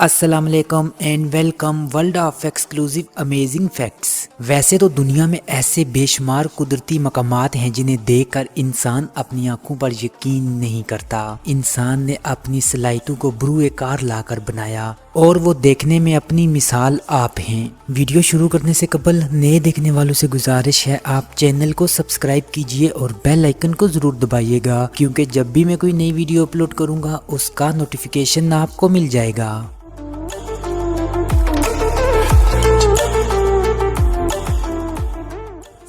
السلام علیکم and welcome world of exclusive amazing facts. ویسے تو دنیا میں ایسے بے شمار قدرتی مقامات ہیں جنہیں دیکھ کر انسان اپنی آنکھوں پر یقین نہیں کرتا۔ انسان نے اپنی صلاحیتوں کو بروئے کار لا کر بنایا اور وہ دیکھنے میں اپنی مثال آپ ہیں۔ ویڈیو شروع کرنے سے قبل نئے دیکھنے والوں سے گزارش ہے آپ چینل کو سبسکرائب کیجئے اور بیل آئیکن کو ضرور دبائیے گا، کیونکہ جب بھی میں کوئی نئی ویڈیو اپلوڈ کروں گا اس کا نوٹیفیکیشن آپ کو مل جائے گا۔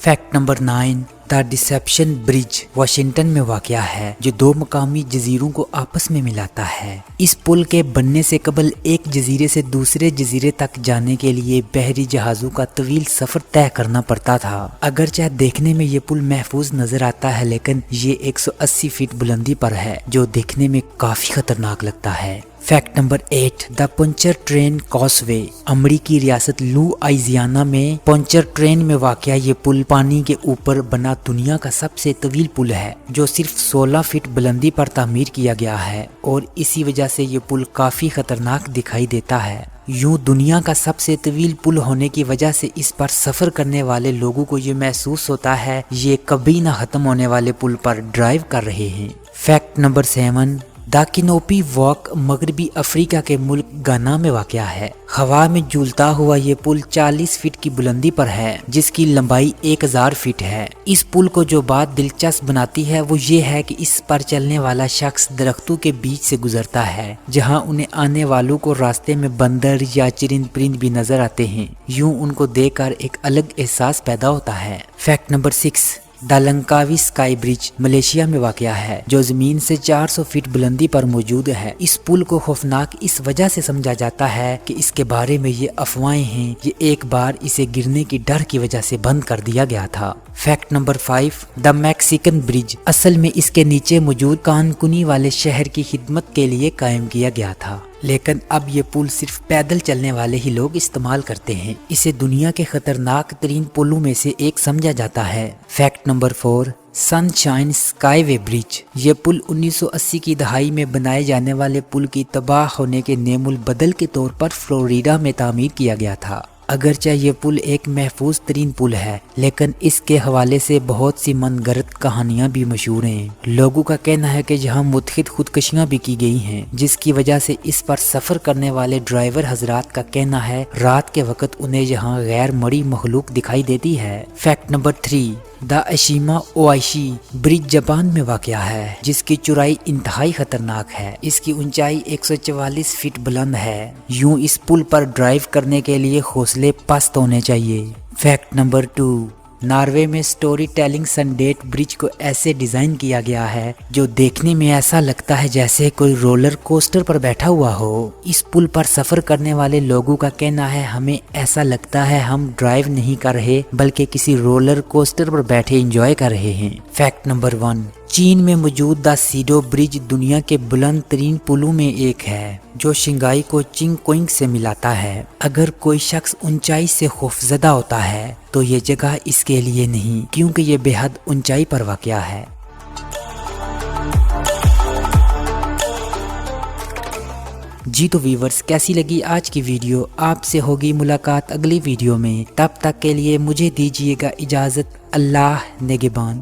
فیکٹ نمبر 9، دا ڈسیپشن برج واشنگٹن میں واقع ہے، جو دو مقامی جزیروں کو آپس میں ملاتا ہے۔ اس پل کے بننے سے قبل ایک جزیرے سے دوسرے جزیرے تک جانے کے لیے بحری جہازوں کا طویل سفر طے کرنا پڑتا تھا۔ اگرچہ دیکھنے میں یہ پل محفوظ نظر آتا ہے، لیکن یہ 180 فٹ بلندی پر ہے، جو دیکھنے میں کافی خطرناک لگتا ہے۔ فیکٹ نمبر 8، دا پنچر ٹرین کاس وے امریکی ریاست لوئزیانا میں پنچر ٹرین میں واقع یہ پل پانی کے اوپر بنا دنیا کا سب سے طویل پل ہے، جو صرف 16 فٹ بلندی پر تعمیر کیا گیا ہے، اور اسی وجہ سے یہ پل کافی خطرناک دکھائی دیتا ہے۔ یوں دنیا کا سب سے طویل پل ہونے کی وجہ سے اس پر سفر کرنے والے لوگوں کو یہ محسوس ہوتا ہے یہ کبھی نہ ختم ہونے والے پل پر ڈرائیو کر رہے ہیں۔ فیکٹ نمبر 7، دا کینوپی واک مغربی افریقہ کے ملک گانا میں واقع ہے۔ ہوا میں جھولتا ہوا یہ پل 40 فٹ کی بلندی پر ہے، جس کی لمبائی 1000 فٹ ہے۔ اس پل کو جو بات دلچسپ بناتی ہے وہ یہ ہے کہ اس پر چلنے والا شخص درختوں کے بیچ سے گزرتا ہے، جہاں انہیں آنے والوں کو راستے میں بندر یا چرند پرند بھی نظر آتے ہیں۔ یوں ان کو دیکھ کر ایک الگ احساس پیدا ہوتا ہے۔ فیکٹ نمبر 6، دا لنکاوی اسکائی برج ملیشیا میں واقع ہے، جو زمین سے 400 فٹ بلندی پر موجود ہے۔ اس پل کو خوفناک اس وجہ سے سمجھا جاتا ہے کہ اس کے بارے میں یہ افواہیں ہیں یہ ایک بار اسے گرنے کی ڈر کی وجہ سے بند کر دیا گیا تھا۔ فیکٹ نمبر 5، دا میکسیکن برج اصل میں اس کے نیچے موجود کانکنی والے شہر کی خدمت کے لیے قائم کیا گیا تھا، لیکن اب یہ پل صرف پیدل چلنے والے ہی لوگ استعمال کرتے ہیں۔ اسے دنیا کے خطرناک ترین پلوں میں سے ایک سمجھا جاتا ہے۔ فیکٹ نمبر 4، سن شائن اسکائی وے برج یہ پل 1980 کی دہائی میں بنائے جانے والے پل کی تباہ ہونے کے نعم البدل کے طور پر فلوریڈا میں تعمیر کیا گیا تھا۔ اگرچہ یہ پل ایک محفوظ ترین پل ہے، لیکن اس کے حوالے سے بہت سی من گھڑت کہانیاں بھی مشہور ہیں۔ لوگوں کا کہنا ہے کہ یہاں متعدد خودکشیاں بھی کی گئی ہیں، جس کی وجہ سے اس پر سفر کرنے والے ڈرائیور حضرات کا کہنا ہے رات کے وقت انہیں یہاں غیر مرئی مخلوق دکھائی دیتی ہے۔ فیکٹ نمبر 3، دا اشیما اوائشی برج جاپان میں واقع ہے، جس کی چوڑائی انتہائی خطرناک ہے۔ اس کی اونچائی 144 فٹ بلند ہے۔ یوں اس پل پر ڈرائیو کرنے کے لیے حوصلے پست ہونے چاہیے۔ فیکٹ نمبر 2، ناروے میں سٹوری ٹیلنگ سنڈیٹ برج کو ایسے ڈیزائن کیا گیا ہے جو دیکھنے میں ایسا لگتا ہے جیسے کوئی رولر کوسٹر پر بیٹھا ہوا ہو۔ اس پل پر سفر کرنے والے لوگوں کا کہنا ہے ہمیں ایسا لگتا ہے ہم ڈرائیو نہیں کر رہے بلکہ کسی رولر کوسٹر پر بیٹھے انجوائے کر رہے ہیں۔ فیکٹ نمبر 1، چین میں موجود دا سیڈو برج دنیا کے بلند ترین پلوں میں ایک ہے، جو شنگھائی کو چنگ کوئنگ سے ملاتا ہے۔ اگر کوئی شخص اونچائی سے خوفزدہ ہوتا ہے تو یہ جگہ اس کے لیے نہیں، کیونکہ یہ بے حد اونچائی پر واقع ہے۔ جی تو ویورز، کیسی لگی آج کی ویڈیو؟ آپ سے ہوگی ملاقات اگلی ویڈیو میں، تب تک کے لیے مجھے دیجیے گا اجازت۔ اللہ نگہبان۔